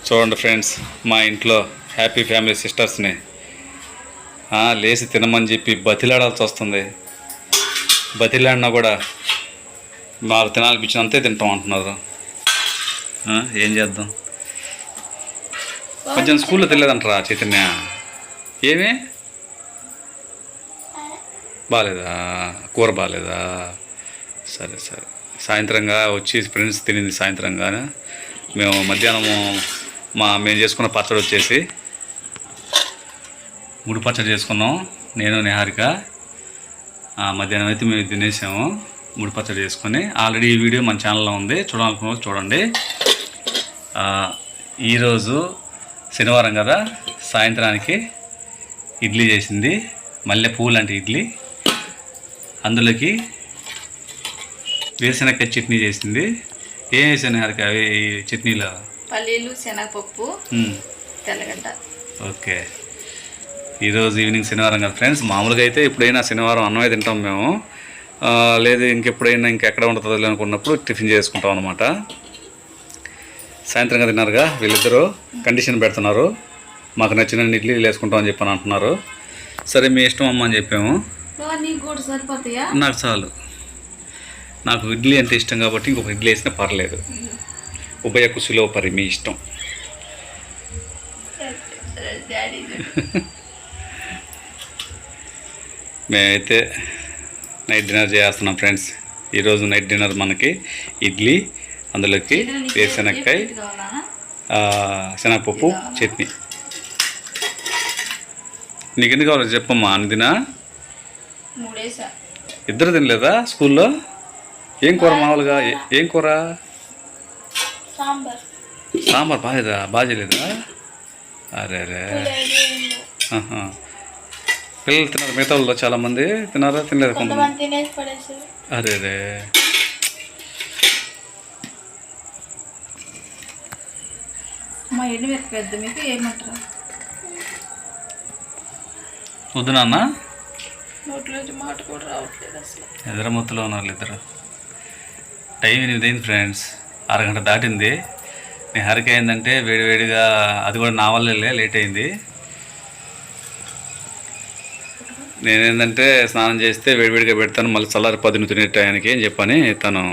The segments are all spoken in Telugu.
చూడండి ఫ్రెండ్స్, మా ఇంట్లో హ్యాపీ ఫ్యామిలీ సిస్టర్స్ని లేచి తినమని చెప్పి బతిలాడాల్సి వస్తుంది. బతిలాడినా కూడా మాకు తినాలనిపించినంతే తింటాం అంటున్నారు. ఏం చేద్దాం? కొంచెం స్కూల్లో తెలియదంటారా చైతన్య? ఏమి బాగాలేదా? కూర బాగాలేదా? సరే సరే, సాయంత్రంగా వచ్చి ఫ్రెండ్స్ తినింది. సాయంత్రంగా మేము మధ్యాహ్నము మేము చేసుకున్న పచ్చడి వచ్చేసి ముడి పచ్చడి చేసుకున్నాం. నేను నిహారిక మధ్యాహ్నం అయితే మేము తినేసాము. ముడి పచ్చడి చేసుకొని ఆల్రెడీ ఈ వీడియో మన ఛానల్లో ఉంది, చూడాలనుకున్న చూడండి. ఈరోజు శనివారం కదా, సాయంత్రానికి ఇడ్లీ చేసింది. మల్లె పువ్వు లాంటి ఇడ్లీ, అందులోకి వేరుశనగకాయ చట్నీ చేసింది. ఏం వేసాను నిహారిక అవి చట్నీలో? పల్లీలు, శనగపప్పు, తెల్లగడ్డ. ఓకే, ఈరోజు ఈవినింగ్ శనివారం కదా ఫ్రెండ్స్. మామూలుగా అయితే ఎప్పుడైనా శనివారం అన్నమే తింటాం మేము. లేదు ఇంకెప్పుడైనా ఇంకెక్కడ ఉంటుందో అనుకున్నప్పుడు టిఫిన్ చేసుకుంటాం అనమాట. సాయంత్రంగా తిన్నారుగా వీళ్ళిద్దరూ కండిషన్ పెడుతున్నారు. మాకు నచ్చిన ఇడ్లీలు వేసుకుంటాం అని చెప్పని అంటున్నారు. సరే మీ ఇష్టం అమ్మ అని చెప్పాము. నాకు చాలు, నాకు ఇడ్లీ అంటే ఇష్టం కాబట్టి ఇంకొక ఇడ్లీ వేసినా పర్లేదు. ఉభయ కుశలో పరి, మీ ఇష్టం. మేమైతే నైట్ డిన్నర్ చేస్తున్నాం ఫ్రెండ్స్. ఈరోజు నైట్ డిన్నర్ మనకి ఇడ్లీ, అందులోకి వేరుశనగకాయ, శనగపప్పు చట్నీ. నీకు ఎందుకు కావాలి చెప్పమ్మా? అన్నదినా? ఇద్దరు తినలేదా స్కూల్లో? ఏం కూర మామూలుగా? ఏం కూర? సాంబార్ బాగాలేదా? బాగా చేయలేదా? అరే అరే, పిల్లలు తిన్నారు? మిగతా వాళ్ళు చాలామంది తిన్నారా? తినలేదు కొంతమంది. అరే అరే, వద్దు నాన్న, ఎదరమొత్తులో ఉన్నారు ఇద్దరు. టైం 8 అయింది ఫ్రెండ్స్, అరగంట దాటింది. నిహారిక ఏంటంటే వేడివేడిగా, అది కూడా నా వల్లే లేట్ అయింది. నేనేంటంటే స్నానం చేస్తే వేడివేడిగా పెడతాను, మళ్ళీ చల్లారి 10 తినే టయానికి అని చెప్పని తను,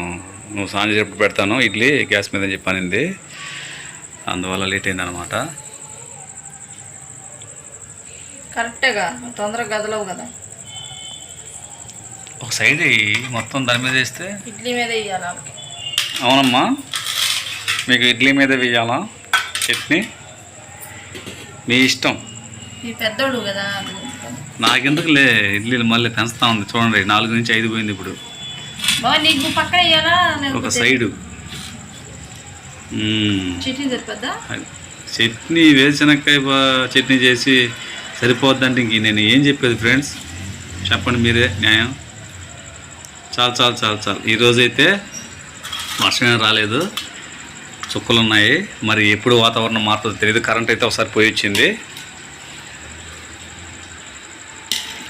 నువ్వు స్నానం చేసేటప్పుడు పెడతాను ఇడ్లీ గ్యాస్ మీద అని చెప్పనింది. అందువల్ల లేట్ అయింది అనమాట. కరెక్టేగా, తొందరగా గదలవు కదా. ఒక సైడ్ మొత్తం దాని మీద వేస్తే ఇడ్లీ మీద వేయాలా? అవునమ్మా, మీకు ఇడ్లీ మీద వేయాలా చట్నీ? మీ ఇష్టం. పెద్దోడు కదా, నాకెందుకులే ఇడ్లీలు మళ్ళీ పెంచుతా ఉంది. చూడండి 4 నుంచి 5 పోయింది ఇప్పుడు. నీకు పక్కన వేయాలా? ఒక సైడు చట్నీ సరిపోద్దా? చట్నీ వేరుశనగకాయ చట్నీ చేసి సరిపోద్దంటే ఇంక నేను ఏం చెప్పేది ఫ్రెండ్స్? చెప్పండి మీరే న్యాయం. చాలు చాలు చాలు చాలు. ఈరోజైతే వర్షం రాలేదు, చుక్కలు ఉన్నాయి. మరి ఎప్పుడు వాతావరణం మారుతుందో తెలియదు. కరెంట్ అయితే ఒకసారి పోయి వచ్చింది.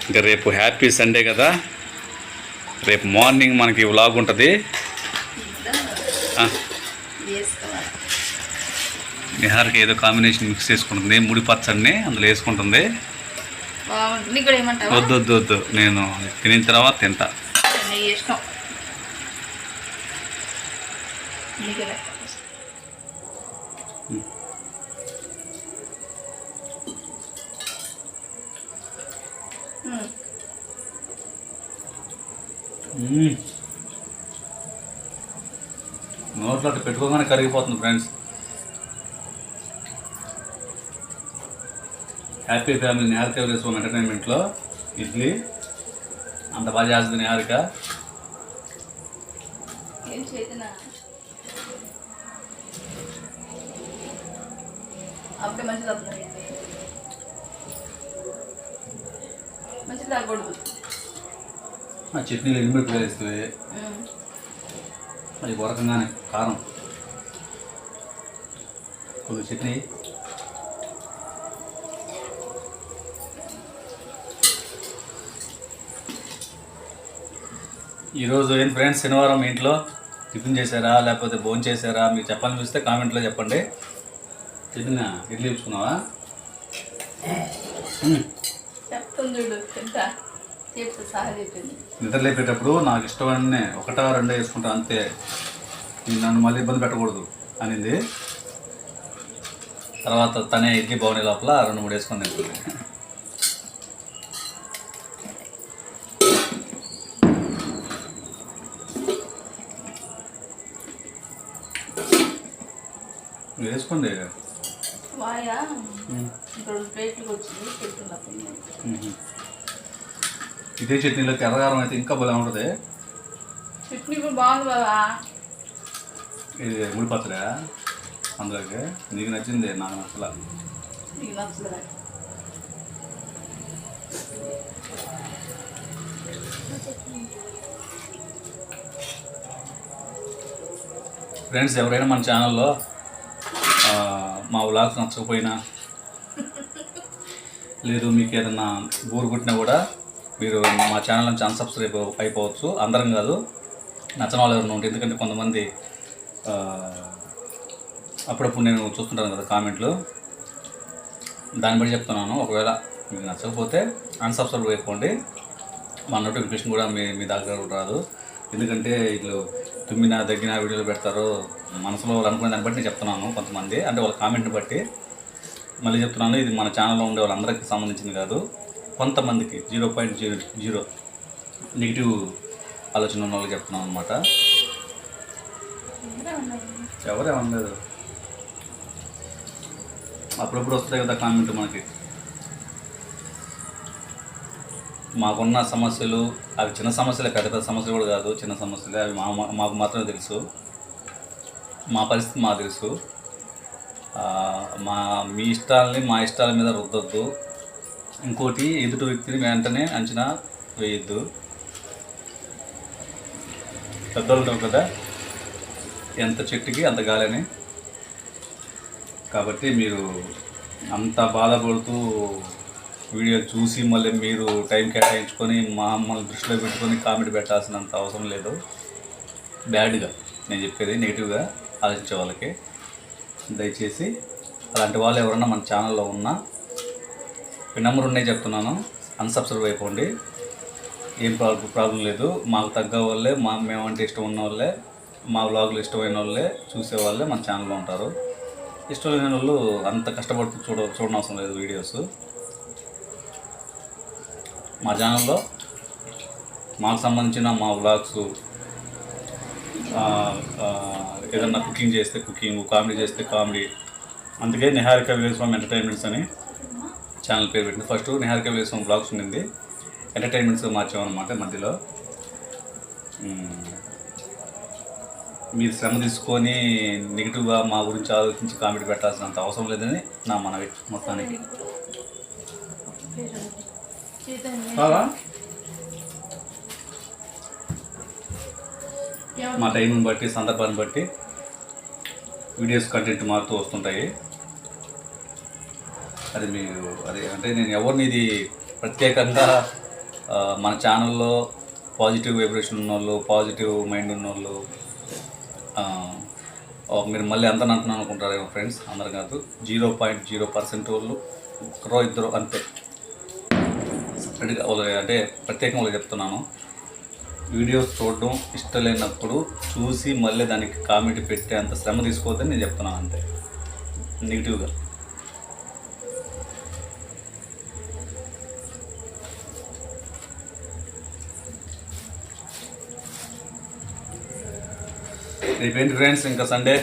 ఇంకా రేపు హ్యాపీ సండే కదా, రేపు మార్నింగ్ మనకి వ్లాగ్ ఉంటుంది. నిహార్కి ఏదో కాంబినేషన్ మిక్స్ చేసుకుంటుంది, ముడి పచ్చడిని అందులో వేసుకుంటుంది. వద్దు వద్దు వద్దు, నేను తినిన తర్వాత తింటా. నోట్లో పెట్టుకోగానే కరిగిపోతుంది ఫ్రెండ్స్. హ్యాపీ ఫ్యామిలీ నిహారిక వేసుకోండి ఎంటర్టైన్మెంట్లో ఇడ్లీ అంత బాగా చేస్తుంది నిహారిక. చట్నీలు ఎండుమిరపకాయలు వేస్తుంది, అది ఉరకంగానే కారం కొద్దిగా చట్నీ. ఈరోజు ఏంటి ఫ్రెండ్స్ శనివారం మీ ఇంట్లో టిఫిన్ చేశారా లేకపోతే భోజనం చేశారా? మీకు చెప్పాలనిపిస్తే కామెంట్లో చెప్పండి. చట్నీ ఇడ్లీ వేసుకున్నావా? చెప్తుంది చూడు తింటా చెప్తా సహా చెప్పింది. నిద్ర లేపేటప్పుడు నాకు ఇష్టమనే ఒకటా రెండో వేసుకుంటా అంతే, నన్ను మళ్ళీ ఇబ్బంది పెట్టకూడదు అనింది. తర్వాత తనే ఇడ్లీ బాగుండే లోపల 2-3 వేసుకొని తింటుంది. వేసుకోండి. వాయా 2 ప్లేట్లకు వచ్చింది పెట్టుకున్నప్పుడు. ఇదే చట్నీలో ఎర్రగారం అయితే ఇంకా బాగా ఉంటుంది. చట్నీ కూడా బాగుంది బాబా. ఇది ముడి పచ్చడా అందులోకి నీకు నచ్చింది, నాకు నచ్చలా. నీకు నచ్చదురా. ఫ్రెండ్స్, ఎవరైనా మన ఛానల్లో మా వ్లాగ్స్ నచ్చకపోయినా లేదు మీకు ఏదన్నా బోర్ కొట్టినా కూడా మీరు మా ఛానల్ నుంచి అన్సబ్స్క్రైబ్ అయిపోవచ్చు. అందరం కాదు, నచ్చని వాళ్ళు ఎవరైనా ఉంటే. ఎందుకంటే కొంతమంది అప్పుడప్పుడు నేను చూస్తుంటాను కదా కామెంట్లు, దాన్ని బట్టి చెప్తున్నాను. ఒకవేళ మీకు నచ్చకపోతే అన్సబ్స్క్రైబ్ అయిపోండి. మా నోటిఫికేషన్ కూడా మీ దగ్గర రాదు. ఎందుకంటే వీళ్ళు తుమ్మిన దగ్గిన వీడియోలు పెడతారు. మనసులో అనుకునే దాన్ని బట్టి నేను చెప్తున్నాను. కొంతమంది అంటే వాళ్ళ కామెంట్ని బట్టి మళ్ళీ చెప్తున్నాను. ఇది మన ఛానల్లో ఉండే వాళ్ళందరికీ సంబంధించింది కాదు, కొంతమందికి 0.00 నెగిటివ్ ఆలోచన ఉన్న వాళ్ళకి చెప్తున్నాను అనమాట. ఎవరేమనలేదు, అప్పుడప్పుడు వస్తాయి కదా కామెంట్. మనకి మాకున్న సమస్యలు అవి చిన్న సమస్యలే, పెద్ద పెద్ద సమస్యలు కూడా కాదు, చిన్న సమస్యలే. అవి మాకు మాత్రమే తెలుసు, మా పరిస్థితి మాకు తెలుసు. మీ ఇష్టాలని మా ఇష్టాల మీద రుద్దొద్దు. ఇంకోటి, ఎదుటి వ్యక్తిని వెంటనే అంచనా వేయద్దు. పెద్దలు ఉంటారు కదా, ఎంత చెట్టుకి అంత గాలని. కాబట్టి మీరు అంత బాధపడుతూ వీడియో చూసి మళ్ళీ మీరు టైం కేటాయించుకొని మమ్మల్ని దృష్టిలో పెట్టుకొని కామెంట్ పెట్టాల్సినంత అవసరం లేదు. బ్యాడ్గా నేను చెప్పేది, నెగిటివ్గా ఆలోచించే వాళ్ళకి దయచేసి అలాంటి వాళ్ళు ఎవరన్నా మన ఛానల్లో ఉన్నా నెంబర్ ఉన్నాయి చెప్తున్నాను, అన్సబ్స్క్రైబ్ అయిపోండి. ఏం ప్రాబ్లం లేదు. మాకు తగ్గ వాళ్ళే, మేమంటే ఇష్టం ఉన్న వాళ్ళే, మా వ్లాగులు ఇష్టమైన వాళ్ళే, చూసే వాళ్ళే మన ఛానల్లో ఉంటారు. ఇష్టం లేని వాళ్ళు అంత కష్టపడుతూ చూడనవసరం లేదు వీడియోస్. మా ఛానల్లో మాకు సంబంధించిన మా వ్లాగ్స్, ఏదన్నా కుకింగ్ చేస్తే కుకింగ్, కామెడీ చేస్తే కామెడీ. అందుకే నిహారిక విలేజ్ ఫామ్ ఎంటర్టైన్మెంట్స్ అని ఛానల్ పేరు పెట్టింది. First Niharika village farm blogs ఉండింది, ఎంటర్టైన్మెంట్స్ మార్చామన్నమాట మధ్యలో. మీరు శ్రమ తీసుకొని నెగిటివ్గా మా గురించి ఆలోచించి కామెడీ పెట్టాల్సినంత అవసరం లేదని నా మనవి మొత్తానికి. మా టైంని బట్టి, సందర్భాన్ని బట్టి వీడియోస్ కంటెంట్ మారుతూ వస్తుంటాయి. అది మీరు అంటే నేను ఎవరిని ఇది ప్రత్యేకంగా మన ఛానల్లో పాజిటివ్ వైబ్రేషన్ ఉన్నోళ్ళు, పాజిటివ్ మైండ్ ఉన్నోళ్ళు మీరు మళ్ళీ అంత అంటున్నాను అనుకుంటారేమో ఫ్రెండ్స్. అందరు కాదు, 0.0% వాళ్ళు, ఒకరో ఇద్దరు అంతే. సపరేట్గా అంటే ప్రత్యేకంగా వాళ్ళకి చెప్తున్నాను. వీడియోస్ చూడడం ఇష్టం లేనప్పుడు చూసి మళ్ళీ దానికి కామెంట్ పెట్టే అంత శ్రమ తీసుకోవద్దని నేను చెప్తున్నాను అంతే, నెగిటివ్గా. రేపేంటి ఫ్రెండ్స్, ఇంకా సండే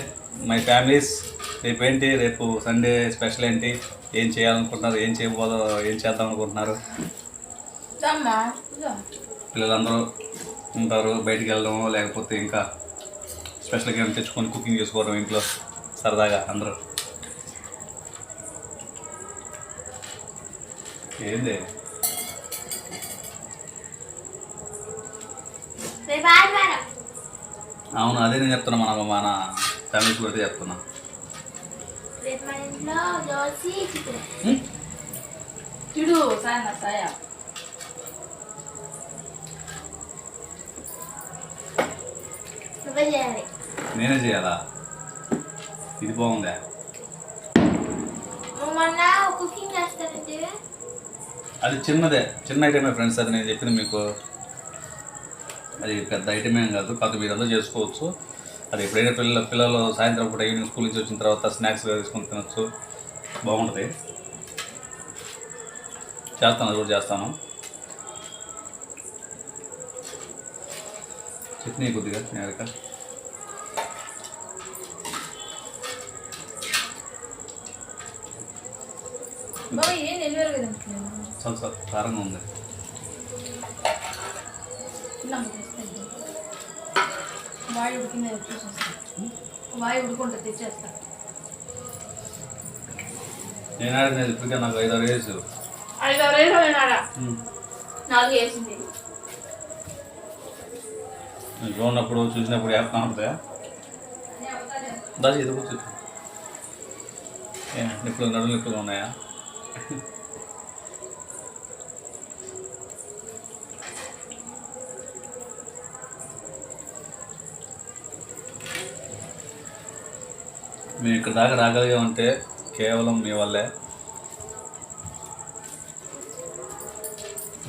మై ఫ్యామిలీస్. రేపు సండే స్పెషల్ ఏంటి, ఏం చేయాలనుకుంటున్నారు, ఏం చేద్దాం అనుకుంటున్నారు? పిల్లలందరూ ఉంటారు, బయటికి వెళ్ళడం, లేకపోతే ఇంకా స్పెషల్గా ఏమైనా తెచ్చుకొని కుకింగ్ చేసుకోవడం ఇంట్లో సరదాగా అందరూ. ఏంది అవును, అదే నేను చెప్తున్నా. మన ఫ్యామిలీస్ కూడా చెప్తున్నా. చూడు సాయ నేనే చేయాలా? ఇది బాగుందా? మొన్న కుకింగ్ చేస్తానంటే అది చిన్న ఐటమే ఫ్రెండ్స్. అది నేను చెప్పింది మీకు, అది పెద్ద ఐటమ్ ఏం కాదు. కాదు మీరందరూ చేసుకోవచ్చు. అది ఎప్పుడైనా పిల్లలు సాయంత్రం పూట ఈవినింగ్ స్కూల్ నుంచి వచ్చిన తర్వాత స్నాక్స్గా తీసుకొని తినొచ్చు, బాగుంటుంది. చేస్తాను, అది కూడా చేస్తాను. చట్నీ కొద్దిగా నేరక చాలా కారంగా ఉంది. వాయి ఉడికింది వాయి ఉడుకుంటుంది తెచ్చేస్తా. నేను ఆడినది ఇప్పటికే నాకు 5-6 వేసు. 5-6 వేలు ఆడా 4 వేసింది. చూడనప్పుడు చూసినప్పుడు యాప్ కనపడతాయా? దాచి ఇది కూర్చో. నిప్పులు నడుము నిప్పులు ఉన్నాయా? మేము ఇక్కడ దాకా రాగలిగామంటే కేవలం మీ వల్లే.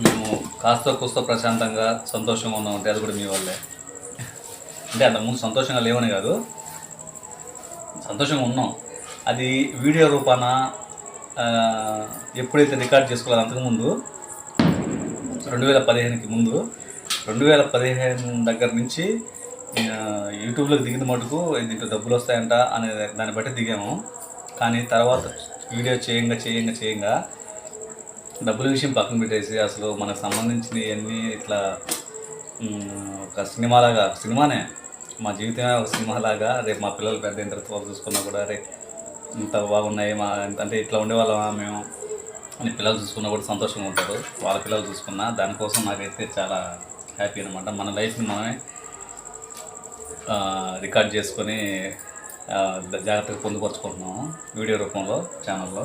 మేము కాస్త కూస్త ప్రశాంతంగా సంతోషంగా ఉన్నామంటే అది కూడా మీ వల్లే. అంటే అంతకుముందు సంతోషంగా లేవని కాదు, సంతోషంగా ఉన్నాం. అది వీడియో రూపాన ఎప్పుడైతే రికార్డ్ చేసుకోలేదు అంతకుముందు 2015కి ముందు 2015 దగ్గర నుంచి యూట్యూబ్లోకి దిగిన మటుకు దీంట్లో డబ్బులు వస్తాయంట అనే దాన్ని బట్టి దిగాము. కానీ తర్వాత వీడియో చేయంగా డబ్బుల విషయం పక్కన పెట్టేసి అసలు మనకు సంబంధించినవన్నీ ఇట్లా ఒక సినిమానే, మా జీవితమే ఒక సినిమాలాగా. రేపు మా పిల్లలు పెద్ద అయిన తర్వాత చూసుకున్నా కూడా రే ఇంత బాగున్నాయి మా అంటే ఇట్లా ఉండేవాళ్ళమా మేము అని పిల్లలు చూసుకున్నా కూడా సంతోషంగా ఉంటారు. వాళ్ళ పిల్లలు చూసుకున్నా దానికోసం నాకైతే చాలా హ్యాపీ అనమాట. మన లైఫ్ని మనమే రికార్డ్ చేసుకొని జాగ్రత్తగా పొందుపరుచుకుంటున్నాము వీడియో రూపంలో ఛానల్లో.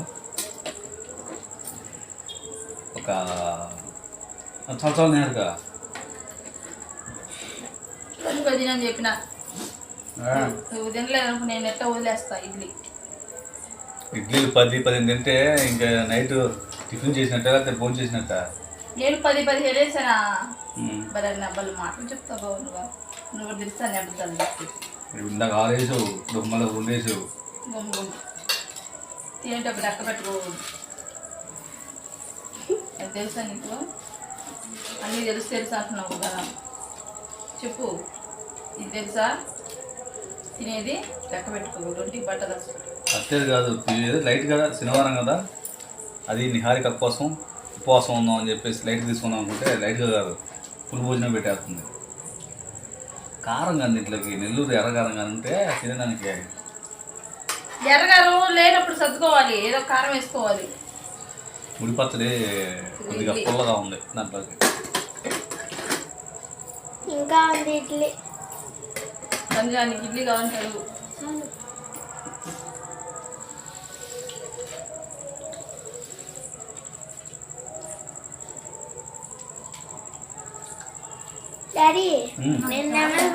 ఒక చాలా నేరుగా తినని చెప్పిన నువ్వు తినలేదనుకో నేను ఎట్లా వదిలేస్తా. ఇడ్లీలు 10-15 తింటే ఇంకా నైట్ టిఫిన్ చేసినట్ట ఫోన్ చేసినట్ట. నేను 10 వేసానా బలి నబ్బలు మాటలు చెప్తా బాబు. నువ్వు తెలుస్తాను అడుగుతాను చెప్పి ఇందాక 6 వేసావు, ఇప్పుడు మళ్ళీ 2 వేసావు. గుమ్మ తినేటప్పుడు అక్క పెట్టుకోకూడదు. అది తెలుసా నీకు? అన్నీ తెలుసు అంటున్నావు కదా, చెప్పు. ఇది తెలుసా? తినేది లెక్క పెట్టుకోకూడదు, ఒంటికి బట్టలు అట్టేది కాదు. లైట్ కదా, శనివారం కదా, అది నిహారిక కోసం ఉపవాసం ఉందాం అని చెప్పేసి లైట్ తీసుకుందాం అనుకుంటే లైట్గా కాదు, ఫుల్ భోజనం పెట్టేస్తుంది. కారం కానీ ఇంట్లోకి నెల్లూరు ఎర్రకారం కానీ ఉంటే తినడానికి. ఎర్రగారు లేనప్పుడు సర్దుకోవాలి, ఏదో కారం వేసుకోవాలి. ముడి పచ్చడి కొద్దిగా పుల్లగా ఉంది దాంట్లోకి. ఇంకా ఉంది ఇడ్లీ. సంజానికి ఇడ్లీ కావాలంటాడు. డాడీ నేను నెమలి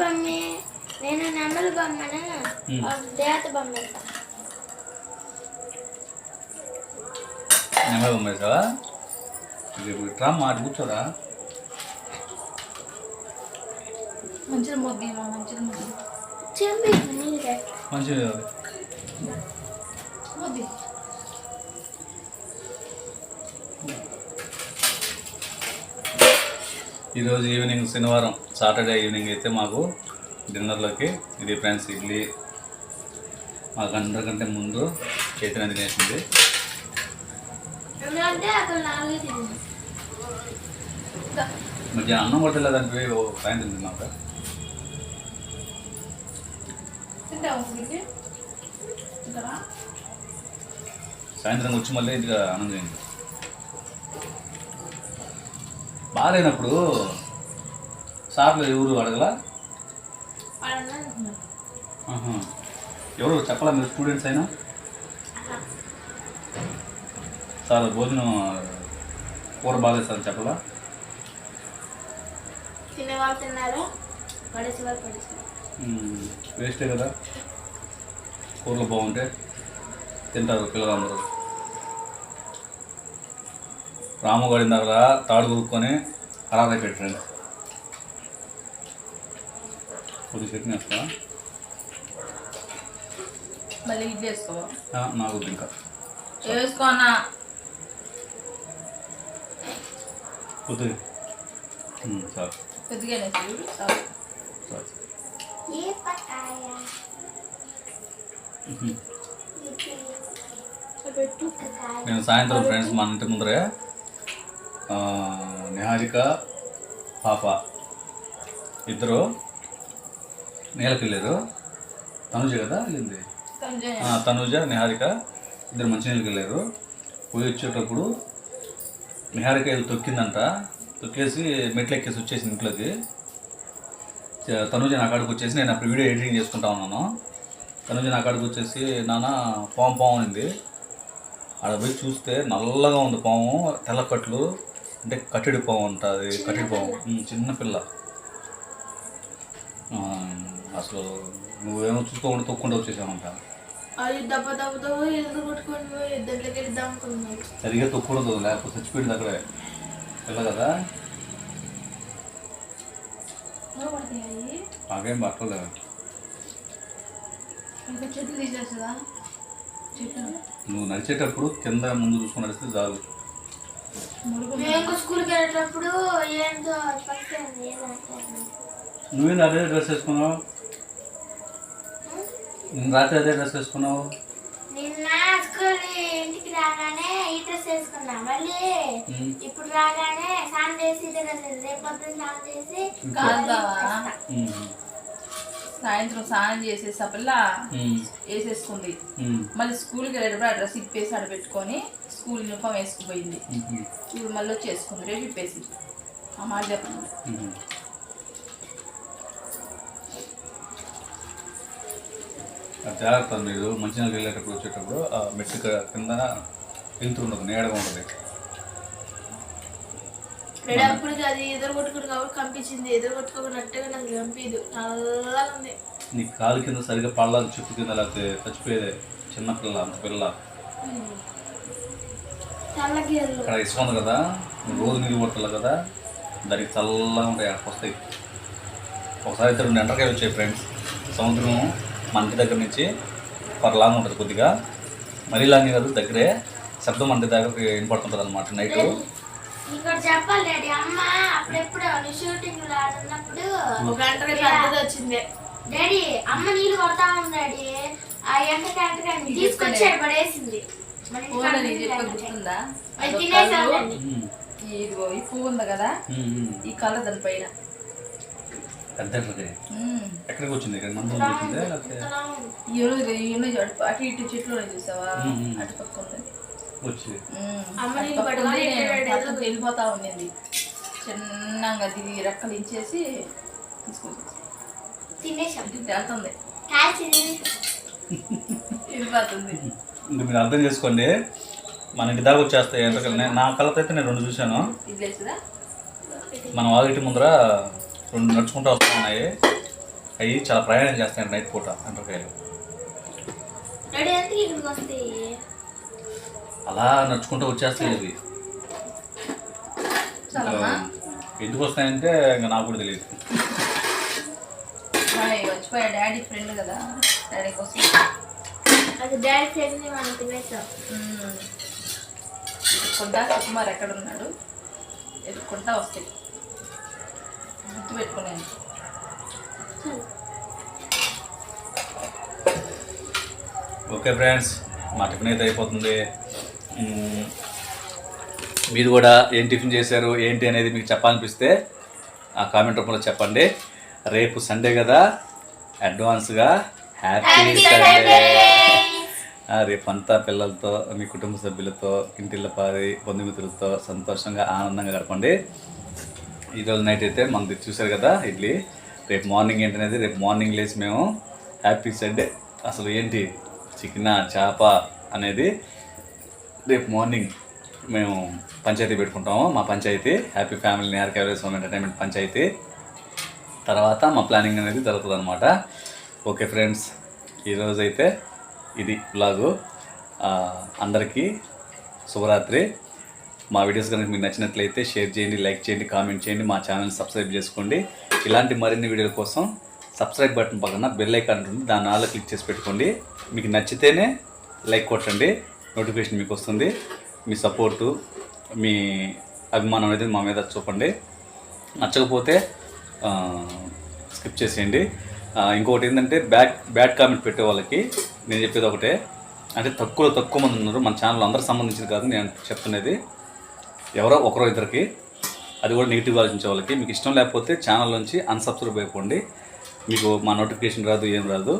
బొమ్మను దేవత బొమ్మ నెమలి బొమ్మ వేసావా? ఇట్రా మాట కూర్చోరా. మంచిగా మొగ్గి మంచిగా మంచిగా మొగ్గి. ఈరోజు ఈవినింగ్ శనివారం సాటర్డే ఈవినింగ్ అయితే మాకు డిన్నర్లోకి ఇది ఫ్రెండ్స్ ఇడ్లీ. మాకు అందరికంటే ముందు చైతన్య తినేసింది. మధ్యాహ్నం అన్నం కొట్టలేదంటే సాయంత్రం తిన్నాక సాయంత్రం వచ్చి మళ్ళీ ఇంటిగా అన్నం చేయండి. బాగాలేనప్పుడు సార్లు ఎవరు అడగలా? ఎవరు చెప్పాలా? మీరు స్టూడెంట్స్ అయినా సార్ భోజనం కూర బాగాలేదు సార్ చెప్పాలా? తినేవాళ్ళు తిన్నారు, వేస్టే కదా. కూరలు బాగుంటే తింటారు పిల్లలందరూ. రాము గడిన దగ్గర తాడు కొనుక్కొని ఖరాబ్ అయిపోయాడు ఫ్రెండ్స్. కొద్దిగా చట్నీ వేస్తా. మళ్ళీ ఇది వేసుకో. నాకు ఇంకా వేసుకో అన్న. కొద్దిగా సార్ కొద్దిగా సార్ నేను సాయంత్రం ఫ్రెండ్స్ మన ఇంటి ముందరే నిహారిక పాప ఇద్దరు నేలకు వెళ్ళారు. తనుజ కదా వెళ్ళింది, తనుజ నిహారిక ఇద్దరు మంచినీళ్ళకి వెళ్ళారు. పోయి వచ్చేటప్పుడు నిహారిక వెళ్ళి తొక్కిందంట. తొక్కేసి మెట్లు ఎక్కేసి వచ్చేసింది ఇంట్లోకి. తనుజ నా కాడికి వచ్చేసి, నేను అప్పుడు వీడియో ఎడిటింగ్ చేసుకుంటా ఉన్నాను. తనుజ నా కాడికి వచ్చేసి నాన్న పాము ఉంది. ఆడ పోయి చూస్తే నల్లగా ఉంది పాము, తెల్లకట్లు, అంటే కట్టెడి పాము ఉంటుంది. కట్టెడి పాము చిన్నపిల్ల. అసలు నువ్వేమో చూసుకోకుండా తొక్కుండా వచ్చేసామంట. సరిగ్గా తొక్కకూడదు, లేకపోతే చచ్చిపోయింది అక్కడే పిల్ల కదా. నాకేం పట్టలేదు. నువ్వు నడిచేటప్పుడు కింద ముందు చూసుకుని నడిస్తే చాలు. స్కూల్కి వెళ్ళేటప్పుడు నువ్వేంది అదే డ్రెస్ వేసుకున్నావు? రాత్రి అదే డ్రెస్ వేసుకున్నావు? నిన్న స్కూల్ ఇంటికి రాగానే ఈ డ్రెస్ వేసుకున్నా. మళ్ళీ ఇప్పుడు రాగానే స్నానం చేసి రేపు పొద్దున్న స్నానం చేసి సాయంత్రం స్నానం చేసేసి ఆ పిల్ల వేసేసుకుంది. మళ్ళీ స్కూల్కి వెళ్ళేటప్పుడు ఆ డ్రెస్ ఇప్పేసి ఆడ పెట్టుకొని స్కూల్ యూనిఫామ్ వేసుకుపోయింది. ఇప్పుడు మళ్ళీ వచ్చి వేసుకుంది. రేపు ఇప్పేసి ఆ మాట చెప్పండి. జాగ్రత్త, మీరు మంచినీళ్ళకి వెళ్ళేటప్పుడు వచ్చేటప్పుడు ఆ మెట్టు కింద వెళ్తూ ఉండదు, నేడగా ఉంటుంది. అప్పుడు అది ఎదురు కొట్టుకుని కాబట్టి కంపించింది. ఎదురు కొట్టుకోకున్నట్టుగా నాకు కంపించదు, నల్లగా ఉంది. నీ కాలు కింద సరిగ్గా పళ్ళాలి, చెప్పు కింద లేకపోతే చచ్చిపోయేదే. చిన్నపిల్ల, అంత పిల్ల అక్కడ ఇసుక ఉంది కదా, రోజు నీళ్ళు కొట్టాలి కదా, దానికి చల్లగా ఉంటాయి, అక్కడికి వస్తాయి. ఒకసారి ఇద్దరు 2 ఎంటకాయలు వచ్చాయి ఫ్రెండ్స్. సముద్రం మన ఇంటి దగ్గర నుంచి లాంగ్ ఉంటుంది, కొద్దిగా మరీ లాంగ్ కాదు, దగ్గరే. శబ్దం మన ఇంటి దగ్గర వినపడుతుంటుంది అనమాట నైట్. ఇక్కడ చెప్పాలి డాడీ, అమ్మ అప్పుడెప్పుడు షూటింగ్ ఉన్నప్పుడు ఒక గంట వచ్చింది డాడీ. అమ్మ నీళ్ళు కొడతా ఉంది డాడీ. ఆ ఎంటకాయ తీసుకొచ్చాడు, పడేసింది. గుర్తుందా? ఇదిగో ఈ పువ్వు ఉంది కదా, ఈ కళ్ళ దానిపైన ఎక్కడికి వచ్చింది? అటు ఇటు చెట్లు చూసావా? అటు పక్క వెళ్ళిపోతా ఉండింది. చిన్నగా దిగి రెక్కలు ఇచ్చేసి వెళ్తుంది, వెళ్ళిపోతుంది. ఇంకా మీరు అర్థం చేసుకోండి, మన ఇంటి దాకా వచ్చేస్తాయి ఎంతకన్నా. నా కళ్ళతో అయితే నేను 2 చూశాను. మన వాళ్ళ ఇంటి ముందర 2 నడుచుకుంటూ వస్తూ ఉన్నాయి. అవి చాలా ప్రయాణం చేస్తాయి నైట్ పూట ఎంటకాయలు. అలా నడుచుకుంటూ వచ్చేస్తాయి. ఇవి ఎందుకు వస్తాయంటే ఇంకా నాకు కూడా తెలియదు. వచ్చిపోయా డాడీ ఫ్రెండ్ కదా, డాడీ కోసం. అది డాడీ ఫ్రెండ్ని మనం తినేసాం. ఎదుర్కొంటా సుకుమార్ ఎక్కడ ఉన్నాడు, ఎదుర్కొంటా వస్తాయి, గుర్తు పెట్టుకున్నాను. ఓకే ఫ్రెండ్స్, మా టిఫిన్ అయితే అయిపోతుంది. మీరు కూడా ఏం టిఫిన్ చేశారు ఏంటి అనేది మీకు చెప్పాలనిపిస్తే ఆ కామెంట్ రూపంలో చెప్పండి. రేపు సండే కదా, అడ్వాన్స్గా హ్యాపీ సండే. రేపంతా పిల్లలతో, మీ కుటుంబ సభ్యులతో, ఇంటిల్లపాది బంధుమిత్రులతో సంతోషంగా ఆనందంగా గడపండి. ఈరోజు నైట్ అయితే మనది చూశారు కదా ఇడ్లీ. రేపు మార్నింగ్ ఏంటనేది రేపు మార్నింగ్ లేచి మేము హ్యాపీ సండే అసలు ఏంటి చికెన్ చేప అనేది రేపు మార్నింగ్ మేము పంచాయతీ పెట్టుకుంటాము. మా panchayat happy family Niharika home entertainment panchayat. తర్వాత మా ప్లానింగ్ అనేది జరుగుతుంది అనమాట. ఓకే ఫ్రెండ్స్, ఈరోజైతే ఇది బ్లాగు. అందరికీ శుభరాత్రి. మా వీడియోస్ కనుక మీకు నచ్చినట్లయితే షేర్ చేయండి, లైక్ చేయండి, కామెంట్ చేయండి, మా ఛానల్ సబ్స్క్రైబ్ చేసుకోండి. ఇలాంటి మరిన్ని వీడియోల కోసం సబ్స్క్రైబ్ బటన్ పక్కన బెల్ ఐకాన్ ఉంటుంది, దాన్ని ఆల్లో క్లిక్ చేసి పెట్టుకోండి. మీకు నచ్చితేనే లైక్ కొట్టండి, నోటిఫికేషన్ మీకు వస్తుంది. మీ సపోర్టు, మీ అభిమానం అనేది మా మీద చూపండి. నచ్చకపోతే స్కిప్ చేసేయండి. ఇంకొకటి ఏంటంటే బ్యాడ్ కామెంట్ పెట్టే వాళ్ళకి నేను చెప్పేది ఒకటే, అంటే తక్కువ మంది ఉన్నారు మన ఛానల్, అందరికి సంబంధించింది కాదు నేను చెప్తున్నది, ఎవరో ఒకరో ఇద్దరికి, అది కూడా నెగిటివ్ ఆలోచించే వాళ్ళకి. మీకు ఇష్టం లేకపోతే ఛానల్ నుంచి అన్సబ్స్క్రైబ్ అయిపోండి, మీకు మా నోటిఫికేషన్ రాదు, ఏం రాదు.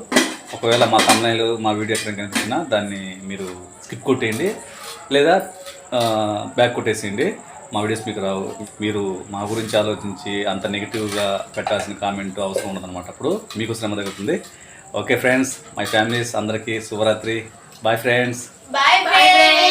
ఒకవేళ మా తమిళనాడు మా వీడియో ఎక్కడ కనిపించినా దాన్ని మీరు స్కిప్ కొట్టేయండి లేదా బ్యాక్ కొట్టేసేయండి, మా వీడియోస్ మీకు రావు. మీరు మా గురించి ఆలోచించి అంత నెగిటివ్గా పెట్టాల్సిన కామెంట్ అవసరం ఉండదన్నమాట, అప్పుడు మీకు శ్రమ తగ్గుతుంది. ఓకే ఫ్రెండ్స్, మై ఫ్యామిలీస్ అందరికీ శుభరాత్రి. Bye friends. Bye bye.